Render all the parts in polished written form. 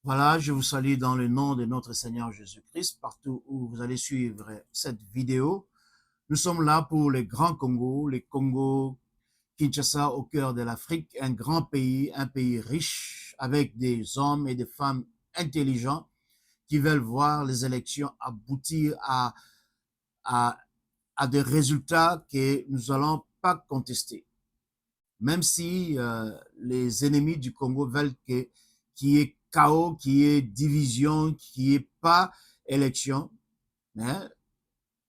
Voilà, je vous salue dans le nom de notre Seigneur Jésus-Christ, partout où vous allez suivre cette vidéo. Nous sommes là pour le Grand Congo, le Congo Kinshasa au cœur de l'Afrique, un grand pays, un pays riche, avec des hommes et des femmes intelligents qui veulent voir les élections aboutir à, à des résultats que nous allons pas contester. Même si les ennemis du Congo veulent qu'il y ait chaos, qu'il y ait division, qu'il n'y ait pas élection. Mais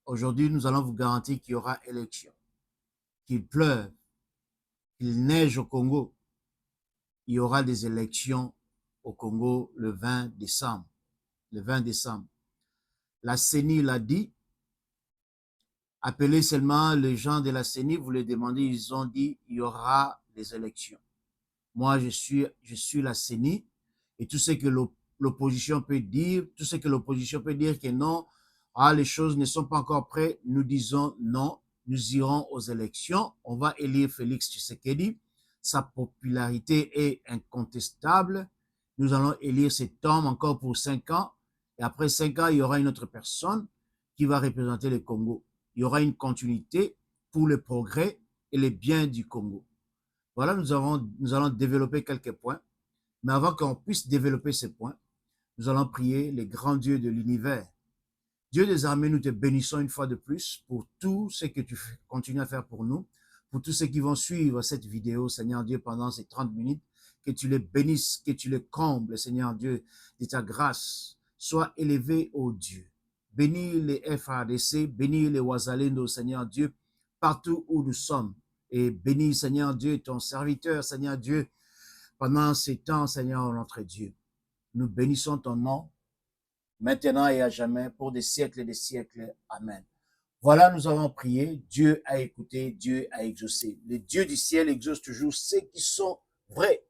aujourd'hui, nous allons vous garantir qu'il y aura élection. Qu'il pleuve, qu'il neige au Congo, il y aura des élections au Congo le 20 décembre. Le 20 décembre. La CENI l'a dit. Appelez seulement les gens de la CENI, vous les demandez, ils ont dit il y aura des élections. Moi, je suis la CENI et tout ce que l'opposition peut dire, tout ce que l'opposition peut dire que non, les choses ne sont pas encore prêtes, nous disons non, nous irons aux élections, on va élire Félix Tshisekedi, sa popularité est incontestable, nous allons élire cet homme encore pour 5 ans et après 5 ans, il y aura une autre personne qui va représenter le Congo. Il y aura une continuité pour le progrès et le bien du Congo. Voilà, nous allons développer quelques points. Mais avant qu'on puisse développer ces points, nous allons prier les grands dieux de l'univers. Dieu des armées, nous te bénissons une fois de plus pour tout ce que tu continues à faire pour nous, pour tous ceux qui vont suivre cette vidéo, Seigneur Dieu, pendant ces 30 minutes, que tu les bénisses, que tu les combles, Seigneur Dieu, de ta grâce. Sois élevé, ô Dieu. Bénis les FADC, bénis les Wazalendo, Seigneur Dieu, partout où nous sommes. Et bénis, Seigneur Dieu, ton serviteur, Seigneur Dieu, pendant ces temps, Seigneur, notre Dieu. Nous bénissons ton nom, maintenant et à jamais, pour des siècles et des siècles. Amen. Voilà, nous avons prié, Dieu a écouté, Dieu a exaucé. Le Dieu du ciel exauce toujours ceux qui sont vrais.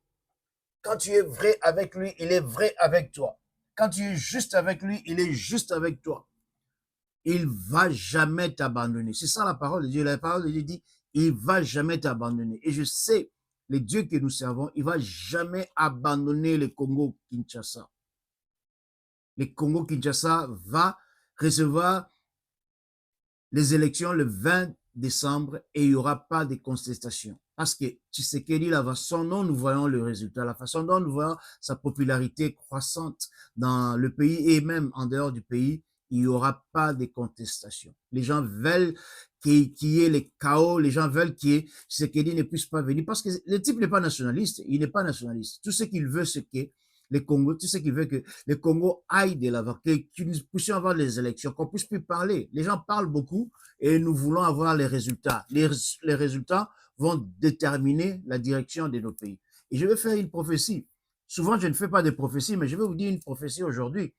Quand tu es vrai avec lui, il est vrai avec toi. Quand tu es juste avec lui, il est juste avec toi. Il va jamais t'abandonner. C'est ça la parole de Dieu. La parole de Dieu dit, il va jamais t'abandonner. Et je sais, le Dieu que nous servons, il va jamais abandonner le Congo-Kinshasa. Le Congo-Kinshasa va recevoir les élections le 20 décembre et il n'y aura pas de contestation. Parce que Tshisekedi, la façon dont nous voyons le résultat, la façon dont nous voyons sa popularité croissante dans le pays et même en dehors du pays, il n'y aura pas de contestation. Les gens veulent qu'il y ait les chaos, les gens veulent que Tshisekedi ne puisse pas venir parce que le type n'est pas nationaliste, il n'est pas nationaliste. Tout ce qu'il veut, c'est que les Congo, tout ce qui veut que le Congo aille de l'avant, que nous puissions avoir les élections, qu'on puisse plus parler. Les gens parlent beaucoup et nous voulons avoir les résultats. Les résultats vont déterminer la direction de nos pays. Et je vais faire une prophétie. Souvent, je ne fais pas de prophétie, mais je vais vous dire une prophétie aujourd'hui.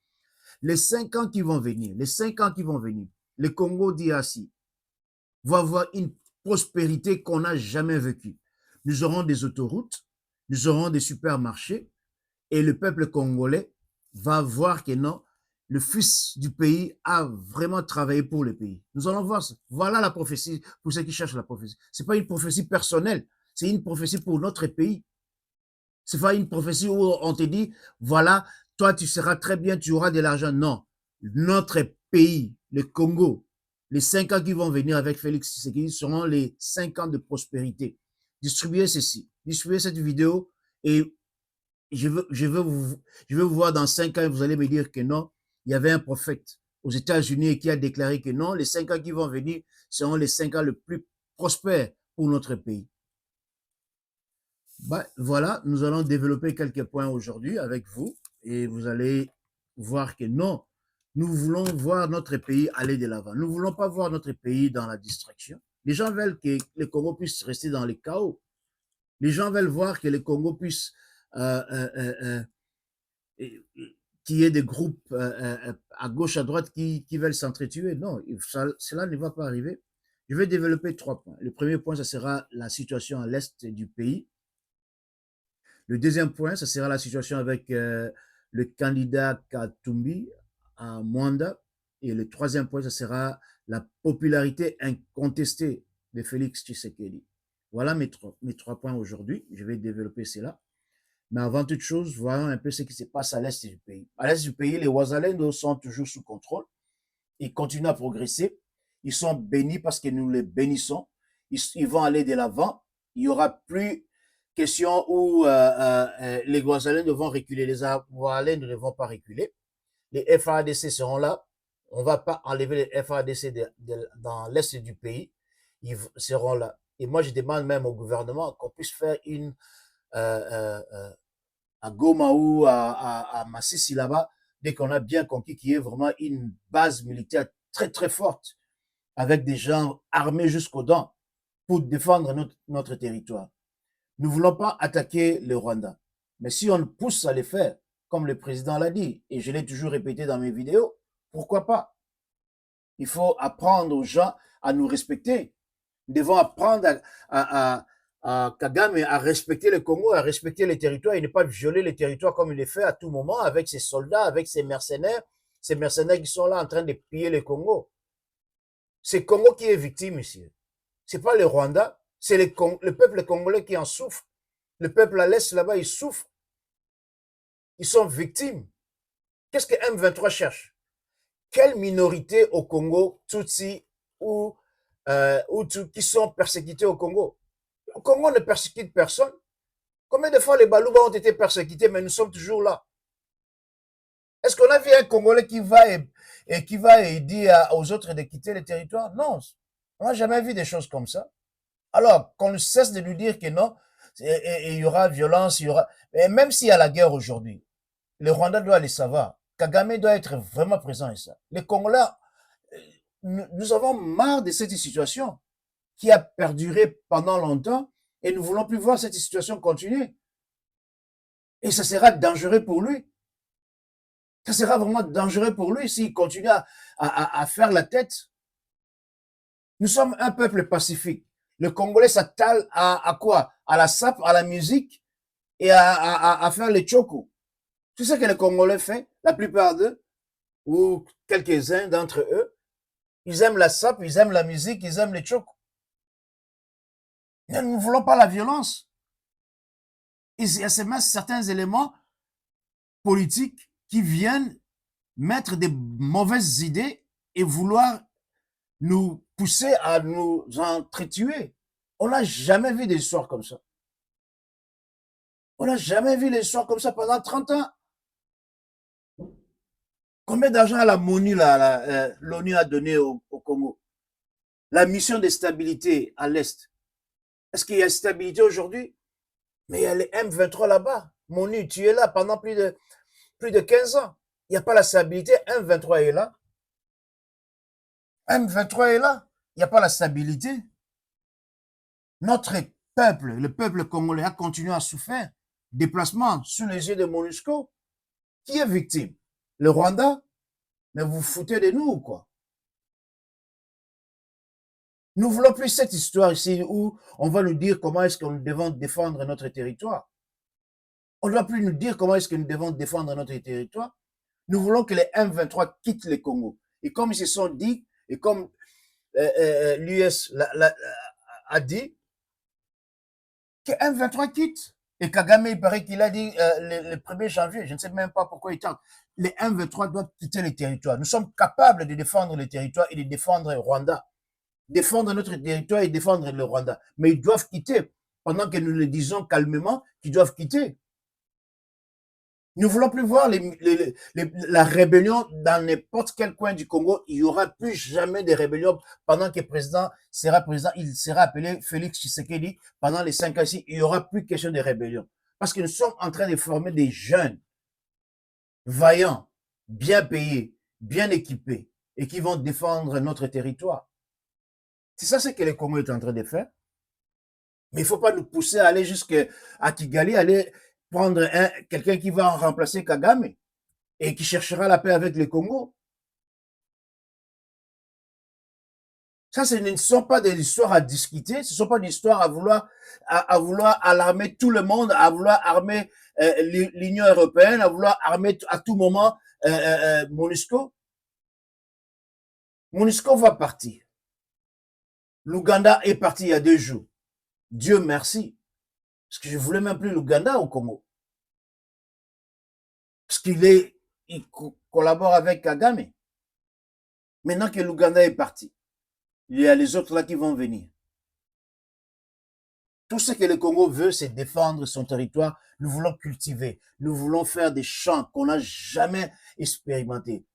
Les 5 ans qui vont venir, les 5 ans qui vont venir, le Congo DRC va avoir une prospérité qu'on n'a jamais vécue. Nous aurons des autoroutes, nous aurons des supermarchés, et le peuple congolais va voir que non, le fils du pays a vraiment travaillé pour le pays. Nous allons voir ça. Voilà la prophétie pour ceux qui cherchent la prophétie. Ce n'est pas une prophétie personnelle, c'est une prophétie pour notre pays. Ce n'est pas une prophétie où on te dit, voilà, toi tu seras très bien, tu auras de l'argent. Non, notre pays, le Congo, les 5 ans qui vont venir avec Félix Tshisekedi seront les 5 ans de prospérité. Distribuez ceci, distribuez cette vidéo et je veux vous voir dans 5 ans et vous allez me dire que non, il y avait un prophète aux États-Unis qui a déclaré que non, les 5 ans qui vont venir seront les 5 ans les plus prospères pour notre pays. Voilà, nous allons développer quelques points aujourd'hui avec vous et vous allez voir que non, nous voulons voir notre pays aller de l'avant. Nous ne voulons pas voir notre pays dans la distraction. Les gens veulent que le Congo puisse rester dans le chaos. Les gens veulent voir que le Congo puisse euh, euh, euh, qu'il y ait des groupes à gauche, à droite qui veulent s'entretuer. Non, cela ne va pas arriver. Je vais développer 3 points. Le premier point, ce sera la situation à l'est du pays. Le deuxième point, ce sera la situation avec le candidat Katumbi à Mwanda. Et le troisième point, ce sera la popularité incontestée de Félix Tshisekedi. Voilà mes 3 points aujourd'hui. Je vais développer cela. Mais avant toute chose, voyons un peu ce qui se passe à l'est du pays. À l'est du pays, les Ouazalendo sont toujours sous contrôle. Ils continuent à progresser. Ils sont bénis parce que nous les bénissons. Ils vont aller de l'avant. Il n'y aura plus question où les Ouazalendo vont reculer. Les Ouazalendo ne vont pas reculer. Les FARDC seront là. On ne va pas enlever les FARDC dans l'est du pays. Ils seront là. Et moi, je demande même au gouvernement qu'on puisse faire une à Goma ou à Massissi là-bas, dès qu'on a bien conquis qu'il y ait vraiment une base militaire très très forte, avec des gens armés jusqu'aux dents pour défendre notre territoire. Nous ne voulons pas attaquer le Rwanda. Mais si on le pousse à le faire, comme le président l'a dit, et je l'ai toujours répété dans mes vidéos, pourquoi pas? Il faut apprendre aux gens à nous respecter. Nous devons apprendre à Kagame à respecter le Congo, à respecter les territoires et ne pas violer les territoires comme il le fait à tout moment avec ses soldats, avec ses mercenaires qui sont là en train de piller le Congo. C'est le Congo qui est victime ici. C'est pas le Rwanda, c'est le peuple congolais qui en souffre. Le peuple à l'Est là-bas, il souffre. Ils sont victimes. Qu'est-ce que M23 cherche? Quelle minorité au Congo, Tutsi ou qui sont persécutés au Congo? Le Congo ne persécute personne. Combien de fois les Balouba ont été persécutés, mais nous sommes toujours là? Est-ce qu'on a vu un Congolais qui va et dit aux autres de quitter le territoire? Non, on n'a jamais vu des choses comme ça. Alors, qu'on ne cesse de nous dire que non, il y aura violence, il y aura... Et même s'il y a la guerre aujourd'hui, le Rwanda doit le savoir. Kagame doit être vraiment présent et ça. Les Congolais, nous avons marre de cette situation qui a perduré pendant longtemps et nous ne voulons plus voir cette situation continuer. Et ça sera dangereux pour lui. Ça sera vraiment dangereux pour lui s'il continue à faire la tête. Nous sommes un peuple pacifique. Le Congolais s'attale à quoi? À la sape, à la musique et à faire les chocos. C'est ce que les Congolais font, la plupart d'eux, ou quelques-uns d'entre eux. Ils aiment la sape, ils aiment la musique, ils aiment les chocos. Mais nous ne voulons pas la violence. Il y a certains éléments politiques qui viennent mettre des mauvaises idées et vouloir nous pousser à nous entretuer. On n'a jamais vu des histoires comme ça. On n'a jamais vu des histoires comme ça pendant 30 ans. Combien d'argent la MONU, l'ONU a donné au Congo? La mission de stabilité à l'Est. Est-ce qu'il y a stabilité aujourd'hui? Mais il y a les M23 là-bas. MONU, tu es là pendant plus de 15 ans. Il n'y a pas la stabilité. M23 est là. M23 est là. Il n'y a pas la stabilité. Notre peuple, le peuple congolais, a continué à souffrir. Déplacement sous les yeux de MONUSCO. Qui est victime? Le Rwanda? Mais vous vous foutez de nous ou quoi? Nous ne voulons plus cette histoire ici où on va nous dire comment est-ce que nous devons défendre notre territoire. On ne doit plus nous dire comment est-ce que nous devons défendre notre territoire. Nous voulons que les M23 quittent le Congo. Et comme ils se sont dit, et comme l'US a dit, que M23 quitte. Et Kagame, il paraît qu'il a dit le 1er janvier, je ne sais même pas pourquoi il tente. Les M23 doivent quitter les territoires. Nous sommes capables de défendre les territoires et de défendre le Rwanda. Défendre notre territoire et défendre le Rwanda. Mais ils doivent quitter. Pendant que nous le disons calmement, qu'ils doivent quitter. Nous ne voulons plus voir la rébellion dans n'importe quel coin du Congo. Il n'y aura plus jamais de rébellion pendant que le président sera président. Il sera appelé Félix Tshisekedi pendant les 5 ans ici. Il n'y aura plus question de rébellion. Parce que nous sommes en train de former des jeunes vaillants, bien payés, bien équipés et qui vont défendre notre territoire. C'est ça ce que le Congo est en train de faire. Mais il ne faut pas nous pousser à aller jusqu'à Kigali, aller prendre quelqu'un qui va remplacer Kagame et qui cherchera la paix avec le Congo. Ça, ce ne sont pas des histoires à discuter, ce ne sont pas des histoires à vouloir alarmer tout le monde, à vouloir armer l'Union européenne, à vouloir armer à tout moment MONUSCO. MONUSCO va partir. L'Ouganda est parti il y a 2 jours. Dieu merci. Parce que je ne voulais même plus l'Ouganda au Congo. Parce il collabore avec Kagame. Maintenant que l'Ouganda est parti, il y a les autres là qui vont venir. Tout ce que le Congo veut, c'est défendre son territoire. Nous voulons cultiver. Nous voulons faire des champs qu'on n'a jamais expérimentés.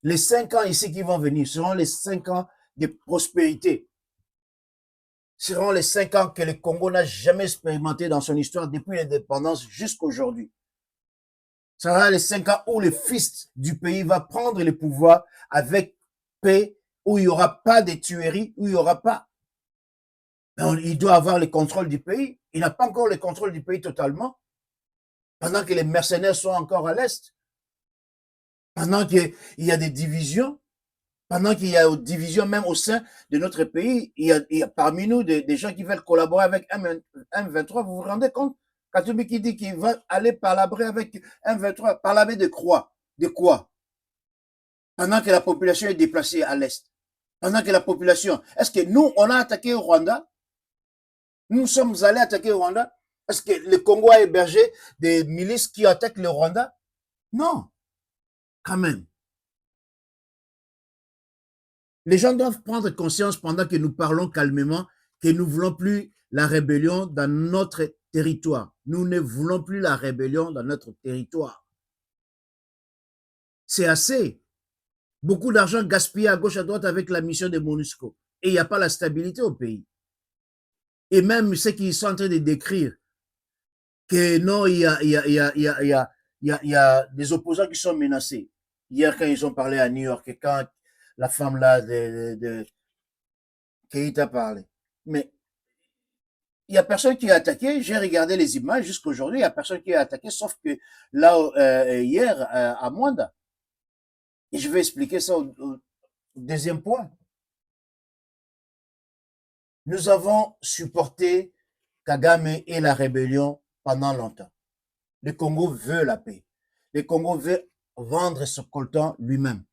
Les 5 ans ici qui vont venir seront les 5 ans de prospérité. Seront les 5 ans que le Congo n'a jamais expérimenté dans son histoire depuis l'indépendance jusqu'à aujourd'hui. Ce sera les 5 ans où le fils du pays va prendre le pouvoir avec paix, où il n'y aura pas de tueries, où il n'y aura pas. Il doit avoir le contrôle du pays. Il n'a pas encore le contrôle du pays totalement. Pendant que les mercenaires sont encore à l'Est. Pendant qu'il y a des divisions. Pendant qu'il y a des divisions même au sein de notre pays. Il y a parmi nous des gens qui veulent collaborer avec M23. Vous vous rendez compte? Katumbi qui dit qu'il va aller palabrer avec M23. Palabrer de quoi? De quoi? Pendant que la population est déplacée à l'Est. Pendant que la population... Est-ce que nous, on a attaqué au Rwanda? Nous sommes allés attaquer le Rwanda? Est-ce que le Congo a hébergé des milices qui attaquent le Rwanda? Non, quand même. Les gens doivent prendre conscience pendant que nous parlons calmement que nous ne voulons plus la rébellion dans notre territoire. Nous ne voulons plus la rébellion dans notre territoire. C'est assez. Beaucoup d'argent gaspillé à gauche, à droite avec la mission de MONUSCO. Et il n'y a pas la stabilité au pays. Et même ceux qui sont en train de décrire que non, il y a des opposants qui sont menacés. Hier, quand ils ont parlé à New York, et quand la femme là de Keïta parlé. Mais il n'y a personne qui a attaqué. J'ai regardé les images jusqu'à aujourd'hui. Il n'y a personne qui a attaqué, sauf que là, hier, à Mwanda. Et je vais expliquer ça au deuxième point. Nous avons supporté Kagame et la rébellion pendant longtemps. Le Congo veut la paix. Le Congo veut vendre ce coltan lui-même.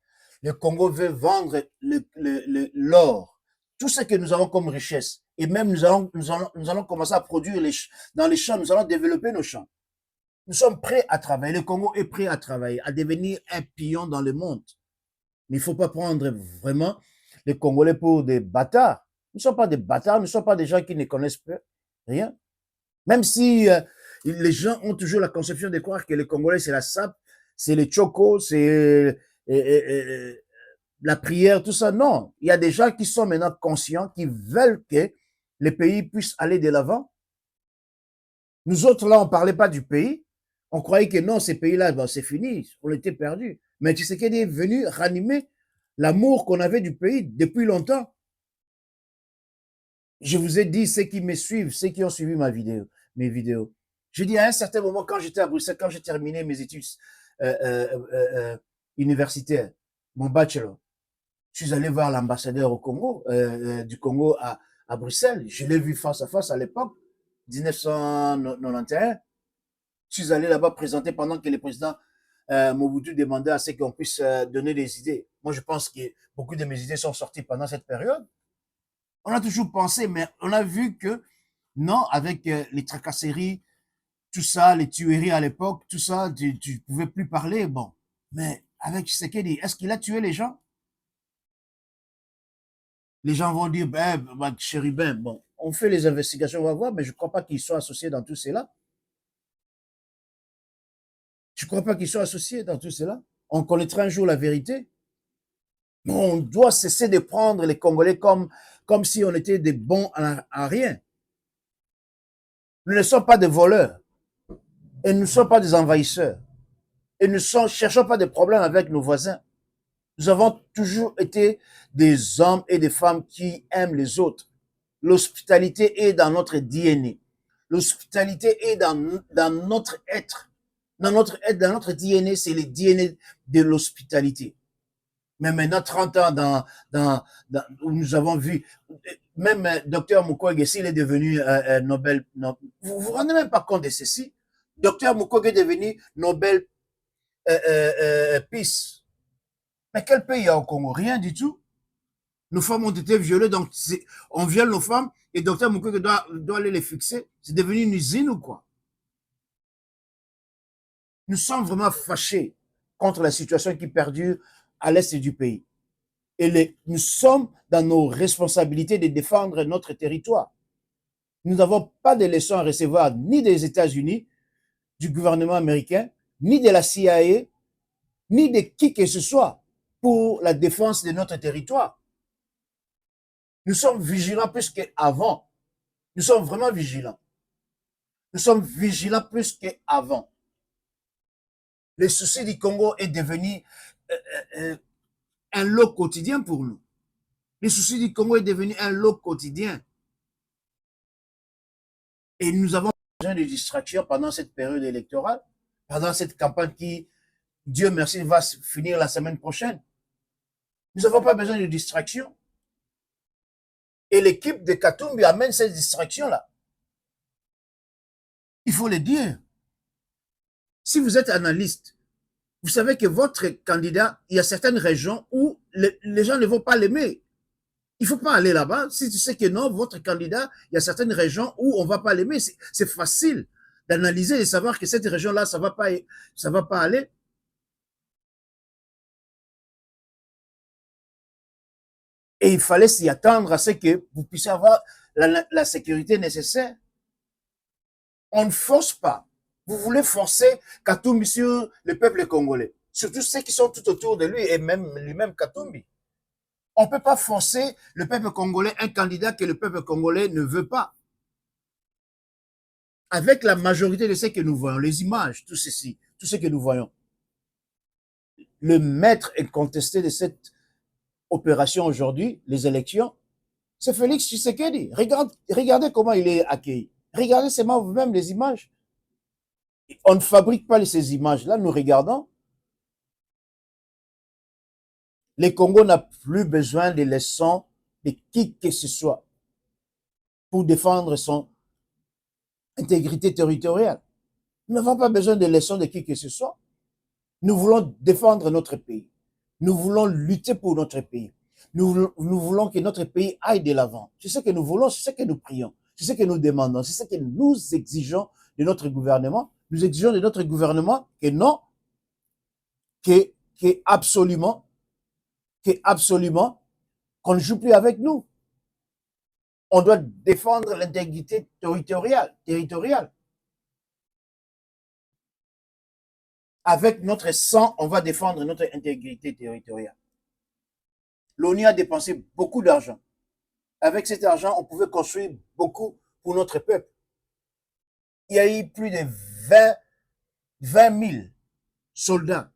Le Congo veut vendre l'or, tout ce que nous avons comme richesse. Et même nous allons commencer à produire dans les champs, nous allons développer nos champs. Nous sommes prêts à travailler. Le Congo est prêt à travailler, à devenir un pion dans le monde. Mais il ne faut pas prendre vraiment les Congolais pour des bâtards. Nous ne sommes pas des bâtards, nous ne sommes pas des gens qui ne connaissent rien. Même si les gens ont toujours la conception de croire que les Congolais, c'est la sape, c'est les chocos, c'est la prière, tout ça. Non, il y a des gens qui sont maintenant conscients, qui veulent que les pays puissent aller de l'avant. Nous autres, là, on ne parlait pas du pays. On croyait que non, ces pays-là, ben, c'est fini, on était perdus. Mais Tshisekedi est venu ranimer l'amour qu'on avait du pays depuis longtemps. Je vous ai dit, ceux qui me suivent, ceux qui ont suivi mes vidéos. Je dis à un certain moment, quand j'étais à Bruxelles, quand j'ai terminé mes études universitaires, mon bachelor, je suis allé voir l'ambassadeur au Congo, du Congo à Bruxelles. Je l'ai vu face à face à l'époque, 1991. Je suis allé là-bas présenter pendant que le président Mobutu demandait à ce qu'on puisse donner des idées. Moi, je pense que beaucoup de mes idées sont sorties pendant cette période. On a toujours pensé, mais on a vu que non, avec les tracasseries, tout ça, les tueries à l'époque, tout ça, tu ne pouvais plus parler. Bon, mais avec Tshisekedi, est-ce qu'il a tué les gens? Les gens vont dire, ben, chérubin, bon, on fait les investigations, on va voir, mais je ne crois pas qu'ils soient associés dans tout cela. Je ne crois pas qu'ils soient associés dans tout cela. On connaîtra un jour la vérité. Mais on doit cesser de prendre les Congolais comme si on était des bons à rien. Nous ne sommes pas des voleurs. Et nous ne sommes pas des envahisseurs. Et nous ne cherchons pas de problèmes avec nos voisins. Nous avons toujours été des hommes et des femmes qui aiment les autres. L'hospitalité est dans notre DNA. L'hospitalité est dans notre être. Dans notre DNA, c'est le DNA de l'hospitalité. Mais maintenant, 30 ans où nous avons vu, même Dr Mukwege, s'il est devenu Nobel, vous vous rendez même pas compte de ceci. Dr Mukwege est devenu Nobel Peace. Mais quel pays il y a au Congo? Rien du tout. Nos femmes ont été violées, donc on viole nos femmes et Dr Mukwege doit aller les fixer. C'est devenu une usine ou quoi? Nous sommes vraiment fâchés contre la situation qui perdure à l'est du pays. Et nous sommes dans nos responsabilités de défendre notre territoire. Nous n'avons pas de leçons à recevoir ni des États-Unis, du gouvernement américain, ni de la CIA, ni de qui que ce soit pour la défense de notre territoire. Nous sommes vigilants plus qu'avant. Nous sommes vraiment vigilants. Nous sommes vigilants plus qu'avant. Le souci du Congo est devenu un lot quotidien pour nous. Le souci du Congo est devenu un lot quotidien. Et nous avons besoin de distractions pendant cette période électorale, pendant cette campagne qui, Dieu merci, va finir la semaine prochaine. Nous n'avons pas besoin de distractions. Et l'équipe de Katumbi amène cette distraction-là. Il faut le dire. Si vous êtes analyste, vous savez que votre candidat, il y a certaines régions où les gens ne vont pas l'aimer. Il ne faut pas aller là-bas. Si tu sais que non, votre candidat, il y a certaines régions où on ne va pas l'aimer. C'est facile d'analyser et savoir que cette région-là, ça ne va pas aller. Et il fallait s'y attendre à ce que vous puissiez avoir la sécurité nécessaire. On ne force pas. Vous voulez forcer Katumbi sur le peuple congolais, surtout ceux qui sont tout autour de lui et même lui-même Katumbi. On ne peut pas forcer le peuple congolais un candidat que le peuple congolais ne veut pas. Avec la majorité de ce que nous voyons, les images, tout ceci, tout ce que nous voyons, le maître incontesté de cette opération aujourd'hui, les élections, c'est Félix Tshisekedi. Regardez comment il est accueilli. Regardez seulement vous-même les images. On ne fabrique pas ces images-là, nous regardons. Le Congo n'a plus besoin de leçons de qui que ce soit pour défendre son intégrité territoriale. Nous n'avons pas besoin de leçons de qui que ce soit. Nous voulons défendre notre pays. Nous voulons lutter pour notre pays. Nous voulons que notre pays aille de l'avant. C'est ce que nous voulons, c'est ce que nous prions, c'est ce que nous demandons, c'est ce que nous exigeons de notre gouvernement. Nous exigeons de notre gouvernement que non, que absolument, qu'on ne joue plus avec nous. On doit défendre l'intégrité territoriale. Avec notre sang, on va défendre notre intégrité territoriale. L'ONU a dépensé beaucoup d'argent. Avec cet argent, on pouvait construire beaucoup pour notre peuple. Il y a eu plus de 20 000 soldats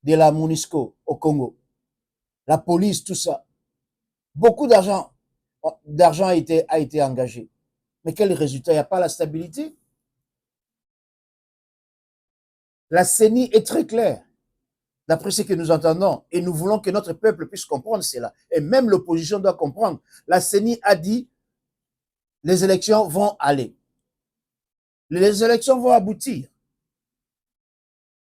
de la MONUSCO au Congo. La police, tout ça. Beaucoup d'argent a été engagé. Mais quel résultat? Il n'y a pas la stabilité. La CENI est très claire, d'après ce que nous entendons, et nous voulons que notre peuple puisse comprendre cela. Et même l'opposition doit comprendre. La CENI a dit, les élections vont aller. Les élections vont aboutir.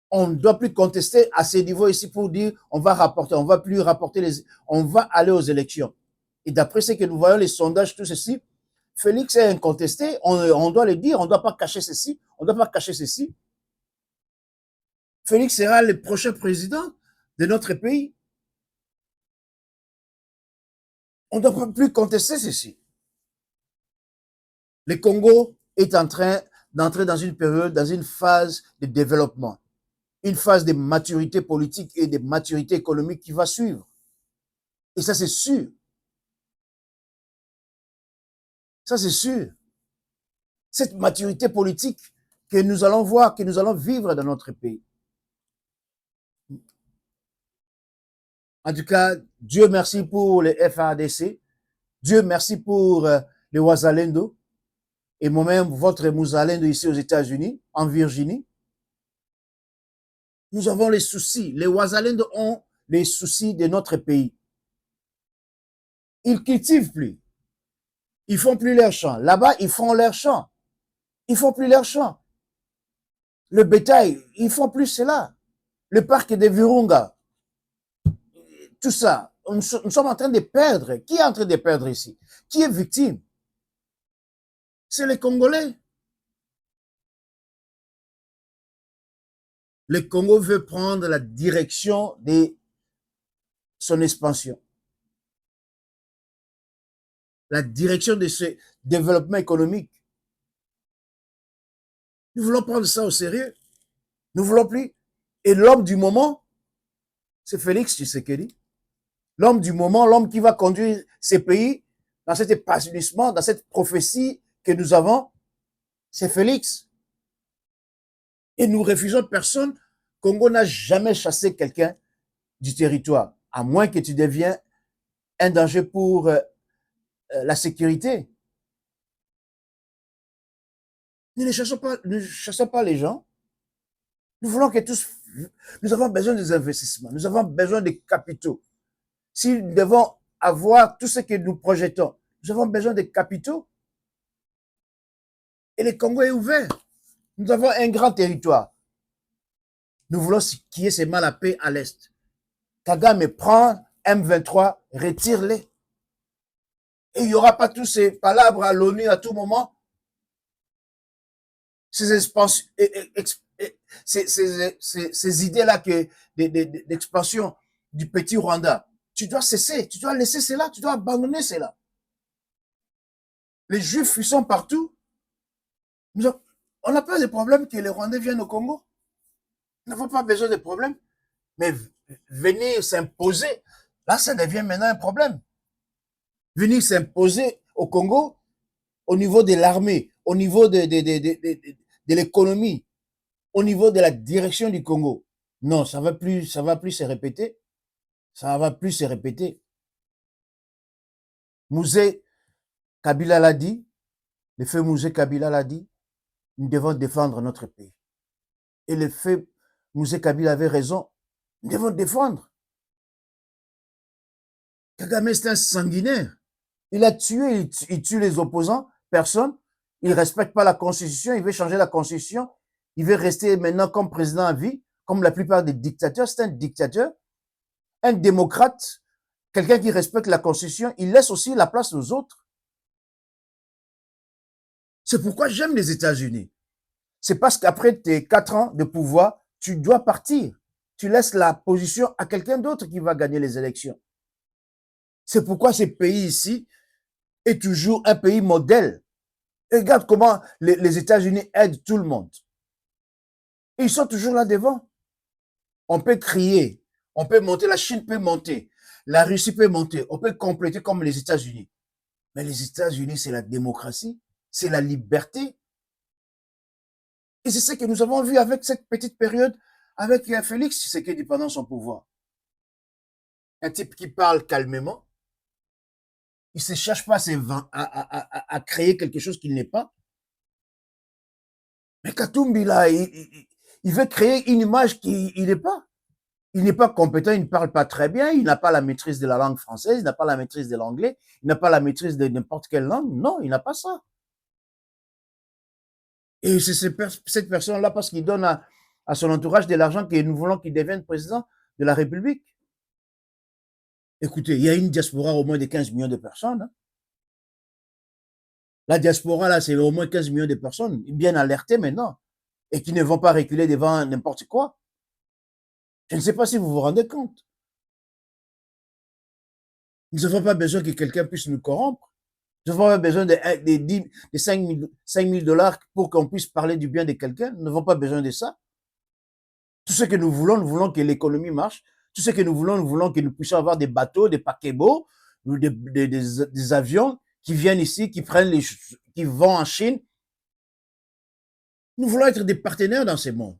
On ne doit plus contester à ce niveau ici pour dire, on va aller aux élections. Et d'après ce que nous voyons, les sondages, tout ceci, Félix est incontesté, on doit le dire, on ne doit pas cacher ceci, Félix sera le prochain président de notre pays. On ne doit plus contester ceci. Le Congo est en train d'entrer dans une période, dans une phase de développement, une phase de maturité politique et de maturité économique qui va suivre. Et ça, c'est sûr. Ça, c'est sûr. Cette maturité politique que nous allons voir, que nous allons vivre dans notre pays. En tout cas, Dieu merci pour les FARDC. Dieu merci pour les Wazalendo. Et moi-même, votre Mouzalendo ici aux États-Unis, en Virginie. Nous avons les soucis. Les Wazalendo ont les soucis de notre pays. Ils cultivent plus. Ils font plus leur champ. Là-bas, ils font leur champ. Ils font plus leur champ. Le bétail, ils font plus cela. Le parc de Virunga, tout ça, nous sommes en train de perdre. Qui est en train de perdre ici? Qui est victime? C'est les Congolais. Le Congo veut prendre la direction de son expansion, la direction de ce développement économique. Nous voulons prendre ça au sérieux. Nous ne voulons plus. Et l'homme du moment, c'est Félix Tshisekedi. L'homme du moment, l'homme qui va conduire ces pays dans cet épanouissement, dans cette prophétie que nous avons, c'est Félix. Et nous refusons personne. Congo n'a jamais chassé quelqu'un du territoire, à moins que tu deviennes un danger pour la sécurité. Nous ne chassons pas les gens. Nous voulons que tous, nous avons besoin des investissements, nous avons besoin des capitaux. Si nous devons avoir tout ce que nous projetons, nous avons besoin de capitaux. Et le Congo est ouvert. Nous avons un grand territoire. Nous voulons qu'il y ait ces mal à paix à l'Est. Kagame prend M23, retire-les. Et il n'y aura pas tous ces palabres à l'ONU à tout moment. Ces idées-là d'expansion du petit Rwanda. Tu dois cesser, tu dois laisser cela, tu dois abandonner cela. Les Juifs, ils sont partout. On n'a pas de problème que les Rwandais viennent au Congo. Nous n'avons pas besoin de problème. Mais venir s'imposer, là, ça devient maintenant un problème. Venir s'imposer au Congo, au niveau de l'armée, au niveau de l'économie, au niveau de la direction du Congo. Non, ça va plus se répéter. Ça va plus se répéter. Mouzé Kabila l'a dit, le feu Mouzé Kabila l'a dit, nous devons défendre notre pays. Et le feu Mouzé Kabila avait raison, nous devons défendre. Kagame, c'est un sanguinaire. Il a tué, il tue les opposants, personne. Il ne respecte pas la Constitution, il veut changer la Constitution. Il veut rester maintenant comme président à vie, comme la plupart des dictateurs. C'est un dictateur, un démocrate, quelqu'un qui respecte la Constitution. Il laisse aussi la place aux autres. C'est pourquoi j'aime les États-Unis. C'est parce qu'après tes 4 ans de pouvoir, tu dois partir. Tu laisses la position à quelqu'un d'autre qui va gagner les élections. C'est pourquoi ce pays ici est toujours un pays modèle. Et regarde comment les États-Unis aident tout le monde. Et ils sont toujours là devant. On peut crier, on peut monter, la Chine peut monter, la Russie peut monter, on peut compléter comme les États-Unis. Mais les États-Unis, c'est la démocratie, c'est la liberté. Et c'est ce que nous avons vu avec cette petite période, avec Félix Tshisekedi pendant son pouvoir. Un type qui parle calmement, il ne se cherche pas à créer quelque chose qu'il n'est pas. Mais Katumbi, là, il veut créer une image qu'il n'est pas. Il n'est pas compétent, il ne parle pas très bien, il n'a pas la maîtrise de la langue française, il n'a pas la maîtrise de l'anglais, il n'a pas la maîtrise de n'importe quelle langue. Non, il n'a pas ça. Et c'est cette personne-là, parce qu'il donne à son entourage de l'argent que nous voulons qu'il devienne président de la République. Écoutez, il y a une diaspora au moins de 15 millions de personnes. Hein. La diaspora, là, c'est au moins 15 millions de personnes, bien alertées maintenant, et qui ne vont pas reculer devant n'importe quoi. Je ne sais pas si vous vous rendez compte. Nous n'avons pas besoin que quelqu'un puisse nous corrompre. Nous n'avons pas besoin de 5 000 $ pour qu'on puisse parler du bien de quelqu'un. Nous n'avons pas besoin de ça. Tout ce que nous voulons que l'économie marche. Tout ce que nous voulons que nous puissions avoir des bateaux, des paquebots, des avions qui viennent ici, qui vont en Chine. Nous voulons être des partenaires dans ce monde.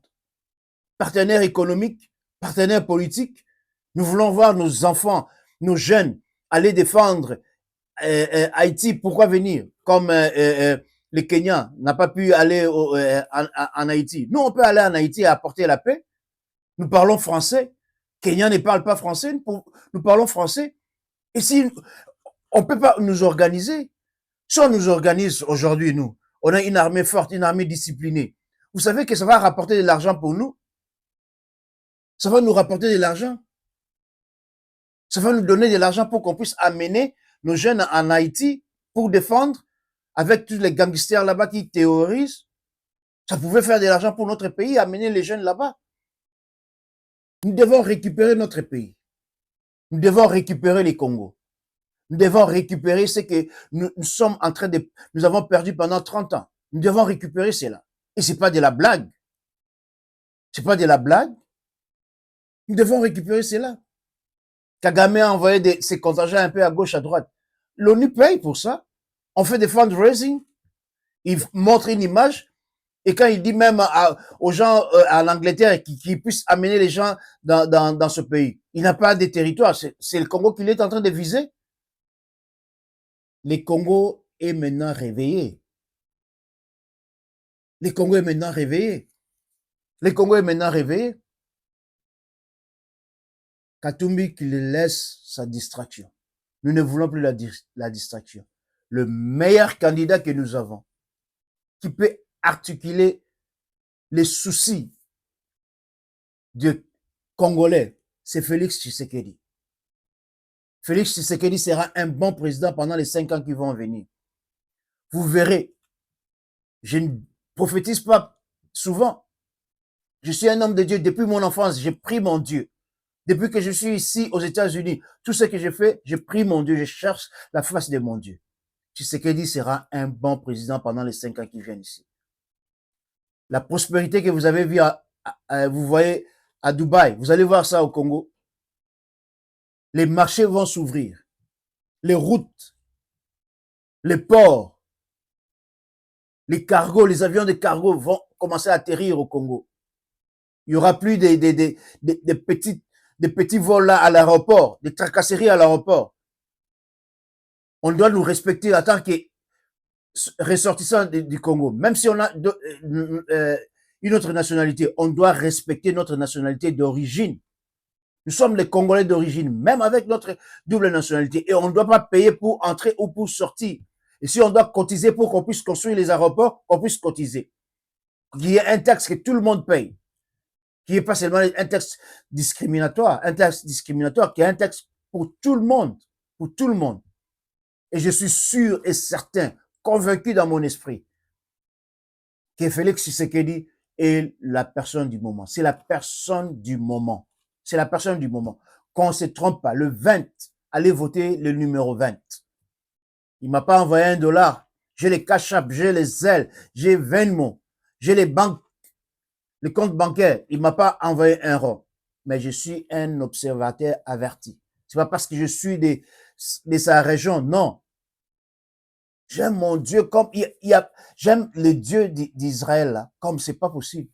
Partenaires économiques, partenaires politiques. Nous voulons voir nos enfants, nos jeunes aller défendre Haïti. Pourquoi venir? Comme le Kenya n'a pas pu aller en Haïti. Nous, on peut aller en Haïti et apporter la paix. Nous parlons français. Kenya ne parle pas français. Nous parlons français. Et si on ne peut pas nous organiser, si on nous organise aujourd'hui, nous, on a une armée forte, une armée disciplinée. Vous savez que ça va rapporter de l'argent pour nous. Ça va nous rapporter de l'argent. Ça va nous donner de l'argent pour qu'on puisse amener nos jeunes en Haïti pour défendre avec tous les gangsters là-bas qui terrorisent. Ça pouvait faire de l'argent pour notre pays, amener les jeunes là-bas. Nous devons récupérer notre pays. Nous devons récupérer les Congos. Nous devons récupérer ce que nous sommes en train de... Nous avons perdu pendant 30 ans. Nous devons récupérer cela. Et c'est pas de la blague. C'est pas de la blague. Nous devons récupérer cela. Kagame a envoyé ses contingents un peu à gauche, à droite. L'ONU paye pour ça. On fait des fundraising. Il montre une image. Et quand il dit même aux gens en Angleterre qu'ils puissent amener les gens dans ce pays, il n'a pas de territoire. C'est le Congo qu'il est en train de viser. Le Congo est maintenant réveillé. Le Congo est maintenant réveillé. Le Congo est maintenant réveillé. Katumbi qu'il laisse sa distraction. Nous ne voulons plus la distraction. Le meilleur candidat que nous avons, qui peut articuler les soucis des Congolais, c'est Félix Tshisekedi. Félix Tshisekedi sera un bon président pendant les 5 ans qui vont venir. Vous verrez, je ne prophétise pas souvent. Je suis un homme de Dieu. Depuis mon enfance, j'ai pris mon Dieu. Depuis que je suis ici aux États-Unis, tout ce que je fais, je prie mon Dieu, je cherche la face de mon Dieu. Tshisekedi sera un bon président pendant les 5 ans qui viennent ici. La prospérité que vous avez vue, vous voyez à Dubaï, vous allez voir ça au Congo. Les marchés vont s'ouvrir, les routes, les ports, les cargos, les avions de cargo vont commencer à atterrir au Congo. Il n'y aura plus des petits vols là à l'aéroport, des tracasseries à l'aéroport. On doit nous respecter en tant que ressortissants du Congo. Même si on a une autre nationalité, on doit respecter notre nationalité d'origine. Nous sommes les Congolais d'origine, même avec notre double nationalité. Et on ne doit pas payer pour entrer ou pour sortir. Et si on doit cotiser pour qu'on puisse construire les aéroports, qu'on puisse cotiser. Qu'il y ait un taxe que tout le monde paye. Qu'il n'y ait pas seulement un taxe discriminatoire, qui est un taxe pour tout le monde. Pour tout le monde. Et je suis sûr et certain, convaincu dans mon esprit, que Félix Tshisekedi est la personne du moment. C'est la personne du moment. C'est la personne du moment. Qu'on ne se trompe pas. Le 20, allez voter le numéro 20. Il m'a pas envoyé $1. J'ai les Cash App, j'ai les Zelle, j'ai Venmo, j'ai les banques, les comptes bancaires. Il m'a pas envoyé €1. Mais je suis un observateur averti. C'est pas parce que je suis de sa région, non. J'aime mon Dieu comme j'aime le Dieu d'Israël là, comme c'est pas possible.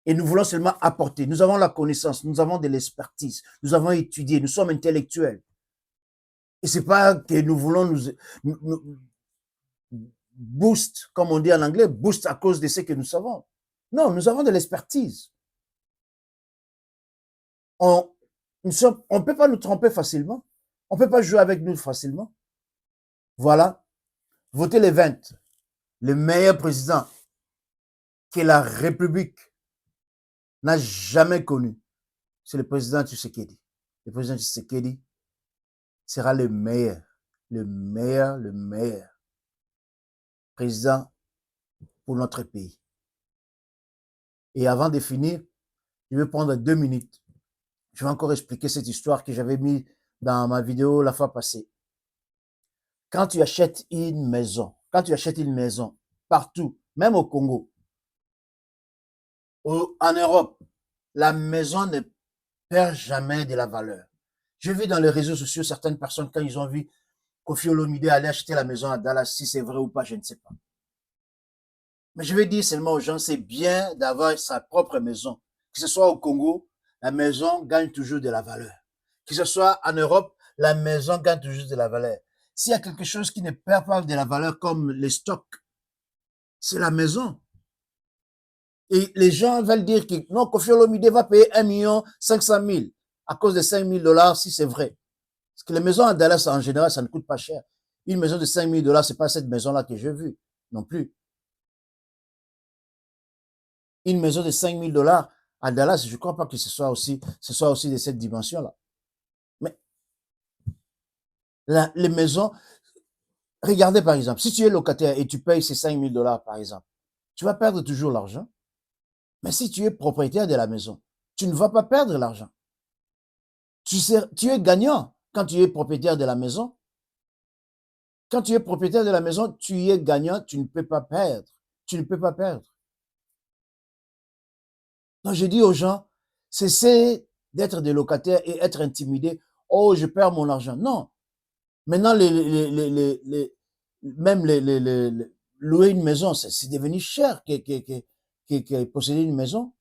Et nous voulons seulement apporter. Nous avons la connaissance, nous avons de l'expertise, nous avons étudié, nous sommes intellectuels. Et c'est pas que nous voulons nous boost, comme on dit en anglais, boost à cause de ce que nous savons. Non, nous avons de l'expertise. On ne peut pas nous tromper facilement. On ne peut pas jouer avec nous facilement. Voilà. Votez les 20. Le meilleur président que la République n'a jamais connu, c'est le président Tshisekedi. Le président Tshisekedi sera le meilleur président pour notre pays. Et avant de finir, je vais prendre 2 minutes. Je vais encore expliquer cette histoire que j'avais mis dans ma vidéo la fois passée. Quand tu achètes une maison partout, même au Congo, en Europe, la maison ne perd jamais de la valeur. J'ai vu dans les réseaux sociaux certaines personnes, quand ils ont vu Koffi Olomide aller acheter la maison à Dallas, si c'est vrai ou pas, je ne sais pas. Mais je vais dire seulement aux gens, c'est bien d'avoir sa propre maison. Que ce soit au Congo, la maison gagne toujours de la valeur. Que ce soit en Europe, la maison gagne toujours de la valeur. S'il y a quelque chose qui ne perd pas de la valeur comme les stocks, c'est la maison. Et les gens veulent dire que non, Koffi Olomide va payer 1,5 million à cause de $5,000 si c'est vrai. Parce que les maisons à Dallas, en général, ça ne coûte pas cher. Une maison de $5,000, c'est pas cette maison-là que j'ai vue, non plus. Une maison de $5,000 à Dallas, je ne crois pas que ce soit aussi de cette dimension-là. Mais les maisons, regardez par exemple, si tu es locataire et tu payes ces $5,000 par exemple, tu vas perdre toujours l'argent. Mais si tu es propriétaire de la maison, Tu ne vas pas perdre l'argent. Tu es gagnant quand tu es propriétaire de la maison. Quand tu es propriétaire de la maison, tu es gagnant, tu ne peux pas perdre. Tu ne peux pas perdre. Donc, je dis aux gens, cessez d'être des locataires et être intimidés. Oh, je perds mon argent. Non. Maintenant, même louer une maison, c'est devenu cher que posséder une maison.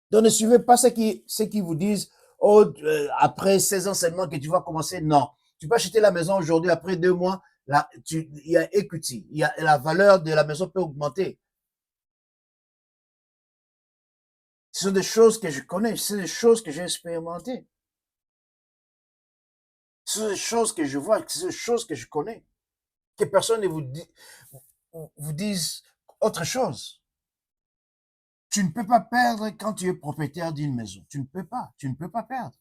Donc, ne suivez pas ceux qui vous disent, oh, après 16 ans seulement que tu vas commencer. Non. Tu peux acheter la maison aujourd'hui, après 2 mois, il y a equity, la valeur de la maison peut augmenter. Ce sont des choses que je connais, ce sont des choses que j'ai expérimentées. Ce sont des choses que je vois, ce sont des choses que je connais. Que personne ne vous dise autre chose. Tu ne peux pas perdre quand tu es propriétaire d'une maison. Tu ne peux pas perdre.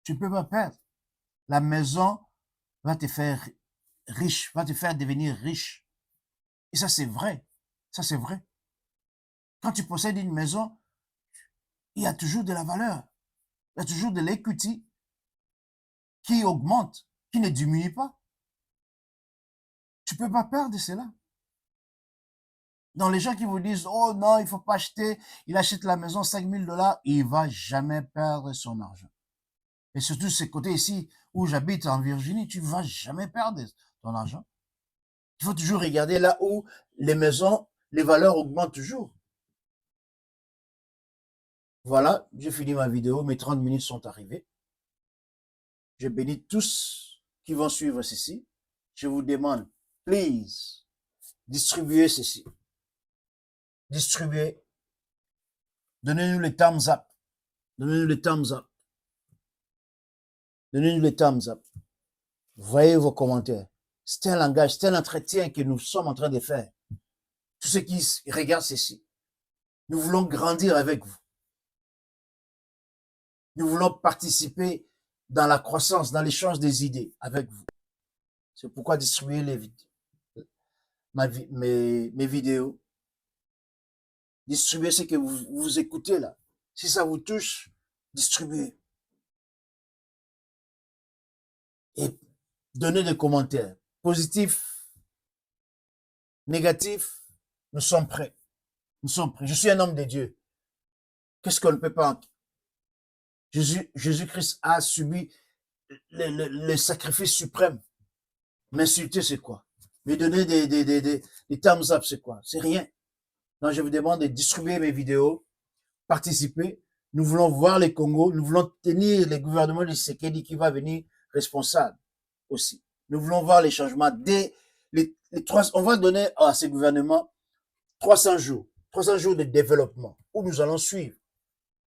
Tu ne peux pas perdre. La maison va te faire riche, va te faire devenir riche. Et ça, c'est vrai. Ça, c'est vrai. Quand tu possèdes une maison, il y a toujours de la valeur. Il y a toujours de l'equity qui augmente, qui ne diminue pas. Tu ne peux pas perdre cela. Donc, les gens qui vous disent, oh non, il ne faut pas acheter, il achète la maison 5 000 $, il ne va jamais perdre son argent. Et surtout, ce côté ici où j'habite en Virginie, tu ne vas jamais perdre ton argent. Il faut toujours regarder là où les maisons, les valeurs augmentent toujours. Voilà, j'ai fini ma vidéo, mes 30 minutes sont arrivées. Je bénis tous qui vont suivre ceci. Je vous demande, please, distribuez ceci. Distribuez. Donnez-nous le thumbs up. Donnez-nous le thumbs up. Donnez-nous le thumbs up. Voyez vos commentaires. C'est un langage, c'est un entretien que nous sommes en train de faire. Tous ceux qui regardent ceci, nous voulons grandir avec vous. Nous voulons participer dans la croissance, dans l'échange des idées avec vous. C'est pourquoi distribuer mes vidéos. Distribuez ce que vous écoutez là. Si ça vous touche, distribuez. Et donnez des commentaires. Positifs, négatifs, nous sommes prêts. Nous sommes prêts. Je suis un homme de Dieu. Qu'est-ce qu'on ne peut pas? Jésus-Christ a subi le sacrifice suprême. M'insulter, c'est quoi? Me donner des thumbs up, c'est quoi? C'est rien. Donc, je vous demande de distribuer mes vidéos, participer. Nous voulons voir les Congos, nous voulons tenir le gouvernement de Tshisekedi qui va venir responsable aussi. Nous voulons voir les changements dès on va donner à ce gouvernement 300 jours de développement où nous allons suivre.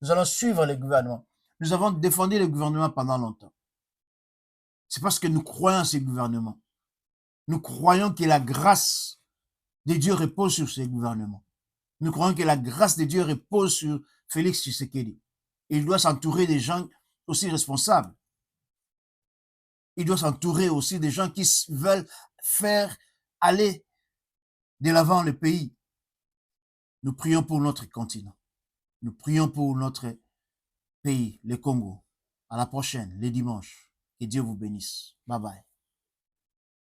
Nous allons suivre le gouvernement. Nous avons défendu le gouvernement pendant longtemps. C'est parce que nous croyons en ce gouvernement. Nous croyons que la grâce de Dieu repose sur ce gouvernement. Nous croyons que la grâce de Dieu repose sur Félix Tshisekedi. Il doit s'entourer des gens aussi responsables. Il doit s'entourer aussi des gens qui veulent faire aller de l'avant le pays. Nous prions pour notre continent. Nous prions pour notre pays, le Congo. À la prochaine, les dimanches. Que Dieu vous bénisse. Bye bye.